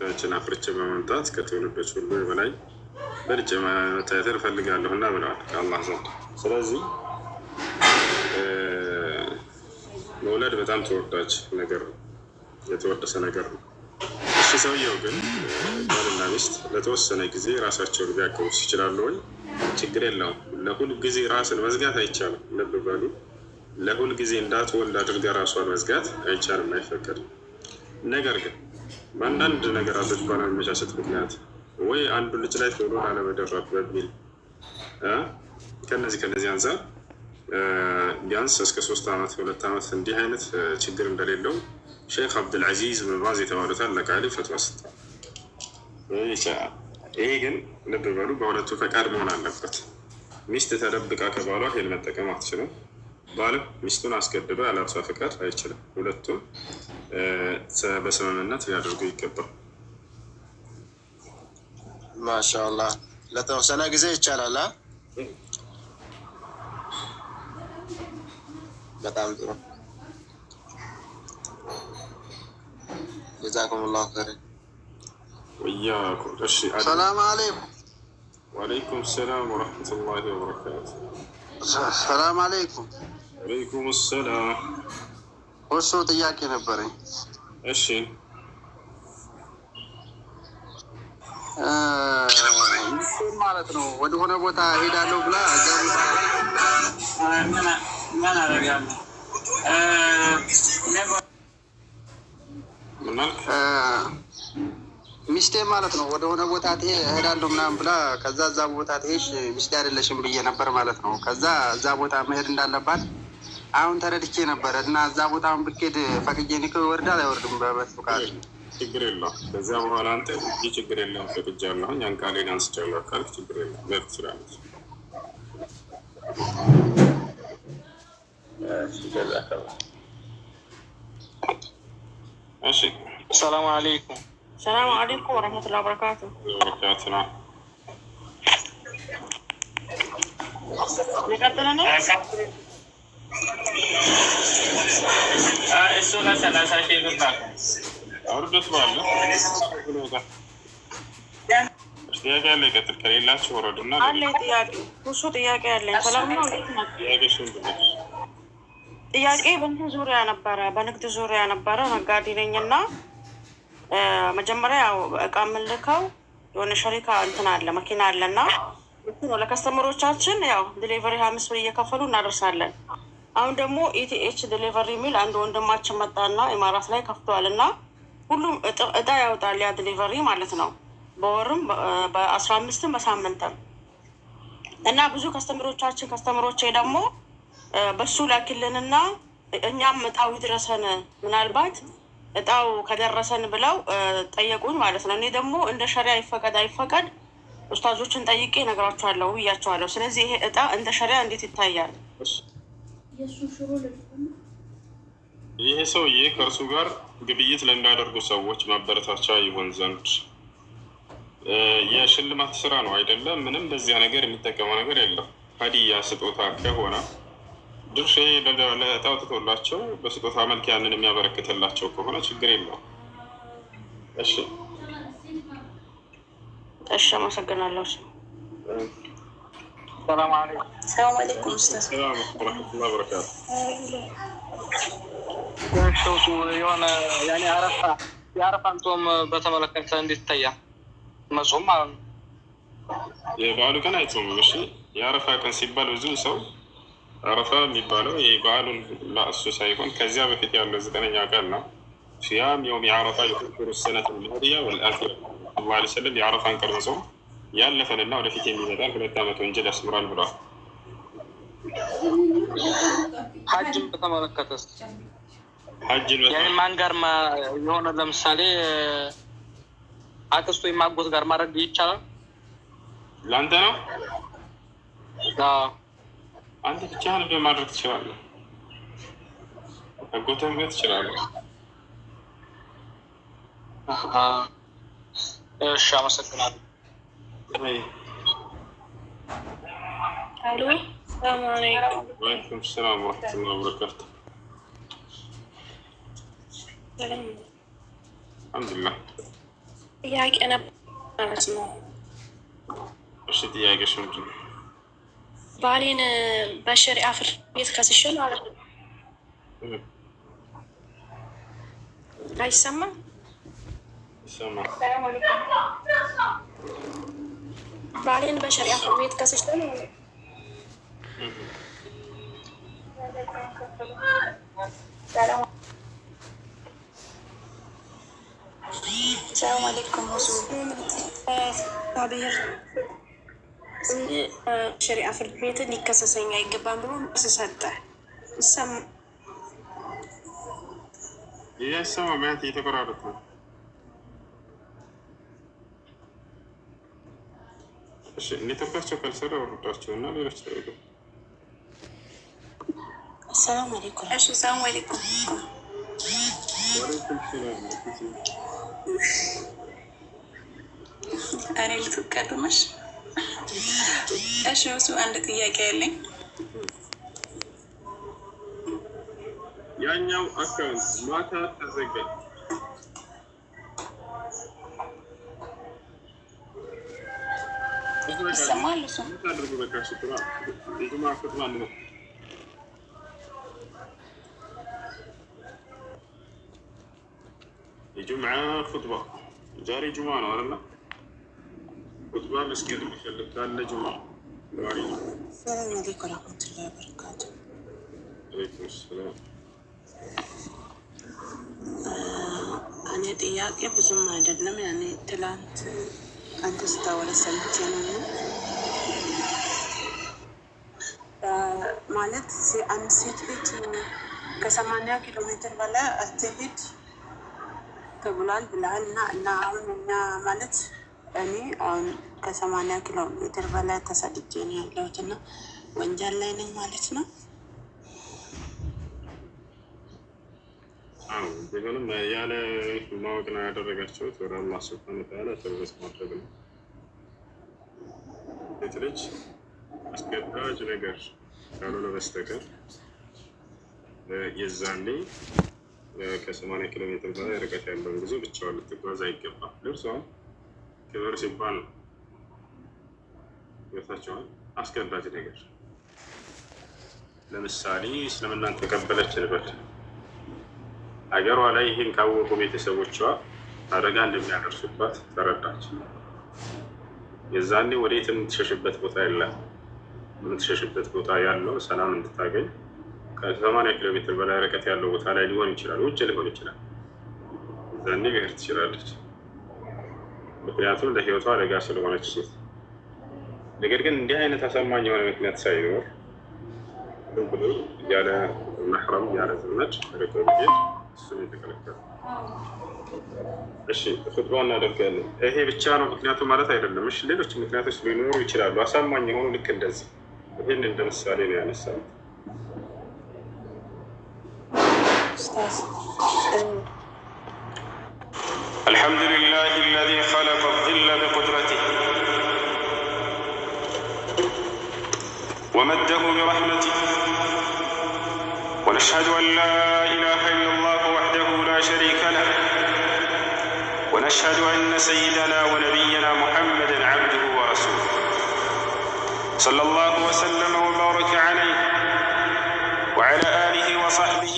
ያችን አፍርቼ በመምጣት ከትውልዶች ሁሉ በላይ በልጬ መታየትን እፈልጋለሁና ብለዋል ከአላህ ዘንድ። ስለዚህ መውለድ በጣም ተወዳጅ ነገር ነው፣ የተወደሰ ነገር ነው። እሺ ሰውየው ግን ባልና ሚስት ለተወሰነ ጊዜ ራሳቸውን ቢያገቡስ ይችላሉ ወይ? ችግር የለውም። ለሁል ጊዜ ራስን መዝጋት አይቻልም። ልብ በሉ፣ ለሁል ጊዜ እንዳትወልድ አድርጋ ራሷን መዝጋት አይቻልም፣ አይፈቀድም። ነገር ግን በአንዳንድ ነገራቶች ባለመመቻቸት ምክንያት ወይ አንዱ ልጅ ላይ ቶሎ አለመደረግ በሚል ከነዚህ አንፃር ቢያንስ እስከ 3 ዓመት 2 ዓመት እንዲህ አይነት ችግር እንደሌለው ሼክ አብዱልዓዚዝ ብን ባዝ የተባሉት ታላቅ ዓሊም ፈትዋ ሰጥተዋል። ይሄ ግን ልብ በሉ በሁለቱ ፈቃድ መሆን አለበት። ሚስት ተደብቃ ከባሏ ሄል መጠቀም አትችልም። ባልም ሚስቱን አስገድዶ ያለ እርሷ ፈቃድ አይችልም። ሁለቱም በስምምነት ሊያደርጉ ይገባል። ማሻአላህ ለተወሰነ ጊዜ ይቻላል። በጣም ጥሩ ጀዛኩሙላሁ ኸይረን ወያኩም። እሺ ሰላም አለይኩም። ወአለይኩም ሰላም ወረሕመቱላሂ ወበረካቱ። ሰላም አለይኩም። ወአለይኩም ሰላም። እሱ ጥያቄ ነበረኝ። እሺ ሚስቴን ማለት ነው ወደ ሆነ ቦታ ሄዳለሁ ብላ እዛ ቦታ ምን አደርጋለሁ ሚስቴ ማለት ነው ወደ ሆነ ቦታ እሄዳለሁ ምናምን ብላ ከዛ እዛ ቦታ ትሄሽ ሚስቴ አይደለሽም ብዬ ነበር ማለት ነው። ከዛ እዛ ቦታ መሄድ እንዳለባት አሁን ተረድቼ ነበረ እና እዛ ቦታውን ብትሄድ ፈቅጄ ኒኮ ይወርዳል አይወርድም? በመስፍቃድ ችግር የለውም። ከዚያ በኋላ አንተ ይህ ችግር የለውም ፈቅጃለሁኝ ያን ቃሌን አንስቻለሁ ካልክ ችግር የለውም መብት ትችላለች። እሺ ሰላም አለይኩም። ሰላም አለይኩም ወረህመቱላሂ ወበረካቱ። ወበረካቱና የቀጥለ ነው እሱ ለሰላሳ ሺህ ብር አውርዶት ባለ ጥያቄ ያለ ይቀጥል። ከሌላችሁ ወረዱና አለ ጥያቄ እሱ ጥያቄ ያለኝ ሰላም ነው። ጥያቄ በእንትን ዙሪያ ነበረ፣ በንግድ ዙሪያ ነበረ። ነጋዴ ነኝና መጀመሪያ ያው እቃ የምንልከው የሆነ ሸሪካ እንትን አለ መኪና አለና ለከስተመሮቻችን ያው ዲሊቨሪ 5 ብር እየከፈሉ እናደርሳለን። አሁን ደግሞ ኢቲኤች ዲሊቨሪ የሚል አንድ ወንድማችን መጣና ኢማራት ላይ ከፍቷል እና ሁሉም እጣ ያወጣል ያ ዲሊቨሪ ማለት ነው። በወርም በ15ም በሳምንትም እና ብዙ ከስተመሮቼ ደግሞ በሱ ላኪልንና እኛም እጣው ይድረሰን ምናልባት እጣው ከደረሰን ብለው ጠየቁኝ ማለት ነው። እኔ ደግሞ እንደ ሸሪያ ይፈቀድ አይፈቀድ ኡስታዞችን ጠይቄ እነግራቸዋለሁ ብያቸዋለሁ። ስለዚህ ይሄ እጣ እንደ ሸሪያ እንዴት ይታያል? ይሄ ሰውዬ ከእርሱ ጋር ግብይት ለሚያደርጉ ሰዎች ማበረታቻ ይሆን ዘንድ የሽልማት ስራ ነው አይደለም። ምንም በዚያ ነገር የሚጠቀመው ነገር የለም። ሀዲያ ስጦታ ከሆነ ድርሻ ለእጣ አውጥቶላቸው በስጦታ መልክ ያንን የሚያበረክትላቸው ከሆነ ችግር የለውም። እሺ እሺ፣ አመሰግናለሁ። ሰላም አለይኩም። ሰላም አለይኩም ኡስታዝ። ሰላም ወራህመቱላሂ ወበረካቱ። ሾቱ የሆነ ያኔ የአረፋን ጾም በተመለከተ እንዴት ይታያል? መጾም ማለት ነው። የበዓሉ ቀን አይጾምም። እሺ የአረፋ ቀን ሲባል ብዙ ሰው አረፋ የሚባለው ይህ በዓሉን ላእሱ ሳይሆን ከዚያ በፊት ያለው 9ኛ ቀን ነው። ሲያም የውም የአረፋ የኩፍሩ ሰነት ልማዲያ ወልአኺራ አላህ ሰለም የአረፋን ቀን መጾም ያለፈንና ወደፊት የሚመጣል 2 ዓመት ወንጀል ያስምራል ብሏል። ሀጅን በተመለከተ ሀጅን ማን ጋር የሆነ ለምሳሌ አክስቶ የማጎት ጋር ማድረግ ይቻላል? ለአንተ ነው። አንተ ብቻህን በማድረግ ትችላለህ። አጎትህም ጋር ትችላለህ። እሺ አመሰግናለሁ። አሎ ሰላም አለይኩም። ወአለይኩም ሰላም ወራህመቱላሂ ወበረካቱ። ሰላም አልሐምዱሊላህ ጥያቄ ነበር ማለት ነው። እሺ ጥያቄሽ ምንድን ነው? ባሌን በሸሪዓ ፍርድ ቤት ከስሼ ማለት ነው። አይሰማም? ይሰማል። ባሌን በሸሪዓ ፍርድ ቤት ከስሼ ነው። ሰላም አለይኩም። ብሔር ሸሪዓ ፍርድ ቤት ሊከሰሰኝ አይገባም ብሎ መልስ ሰጠ። ይሰማ ማለት እየተቆራረጠ ነው። እሺ ኔትወርካቸው ካልሰራ ወርዳቸው እና ሌሎች ተወዱ። ሰላም አለይኩም። እሺ ሰላም አለይኩም። እኔ ልትቀድመሽ። እሺ እሱ አንድ ጥያቄ ያለኝ ያኛው አካውንት ማታ ተዘጋ። ይሰማል? እሱ ታድርጉ በቃ ሽጥራ የጁማ ፍጥማ ነው። የጁምዓ ኹጥባ ዛሬ ጁማ ነው አይደል? ኹጥባ መስጊድ የሚፈልግ ካለ ጁማ ዛሬ ነው። ሰላም አለይኩም ወራህመቱላሂ ወበረካቱ። አለይኩም ሰላም። እኔ ጥያቄ ብዙም አይደለም። ያኔ ትላንት አንተ ስታወራ ሰምቼ ነው ማለት አንድ ሴት ልጅ ከ80 ኪሎ ሜትር በላይ አትሄድ ተብሏል ብለሃል። እና አሁን እኛ ማለት እኔ አሁን ከ80 ኪሎ ሜትር በላይ ተሰድጄ ነው ያለሁት እና ወንጀል ላይ ነኝ ማለት ነው። ቢሆንም ያለ ማወቅ ነው ያደረጋችሁት። ወደ አላህ ሱብሓነሁ ወተዓላ ተውበት ማድረግ ነው። ሴት ልጅ አስገዳጅ ነገር ካልሆነ በስተቀር የዛኔ ከ80 ኪሎ ሜትር በላይ ርቀት ያለውን ጉዞ ብቻዋን ልትጓዝ አይገባም። ልብሷን ክብር ሲባል ነው። ይወታቸዋል። አስገዳጅ ነገር ለምሳሌ እስልምናን ተቀበለች እንበል። ሀገሯ ላይ ይህን ካወቁ ቤተሰቦቿ አደጋ እንደሚያደርሱባት ተረዳች። የዛኔ ወዴት የምትሸሽበት ቦታ የለም። የምትሸሽበት ቦታ ያለው ሰላም እንድታገኝ ከ80 ኪሎ ሜትር በላይ ርቀት ያለው ቦታ ላይ ሊሆን ይችላል፣ ውጭ ሊሆን ይችላል። የዛኔ መሄድ ትችላለች። ምክንያቱም ለህይወቷ አደጋ ስለሆነች ሴት። ነገር ግን እንዲህ አይነት አሳማኝ የሆነ ምክንያት ሳይኖር ዝም ብሎ ያለ መሕረም ያለ ዘመድ ርቆ ቢሄድ እሱም የተከለከለ። እሺ ኹጥባ እናደርጋለን። ይሄ ብቻ ነው ምክንያቱ ማለት አይደለም። እሺ ሌሎች ምክንያቶች ሊኖሩ ይችላሉ፣ አሳማኝ የሆኑ ልክ እንደዚህ። ይህን እንደ ምሳሌ ነው ያነሳነው። الحمد لله الذي خلق الظل بقدرته ومده برحمته ونشهد أن لا إله إلا الله وحده لا شريك له ونشهد أن سيدنا ونبينا محمدا عبده ورسوله صلى الله وسلم وبارك عليه وعلى آله وصحبه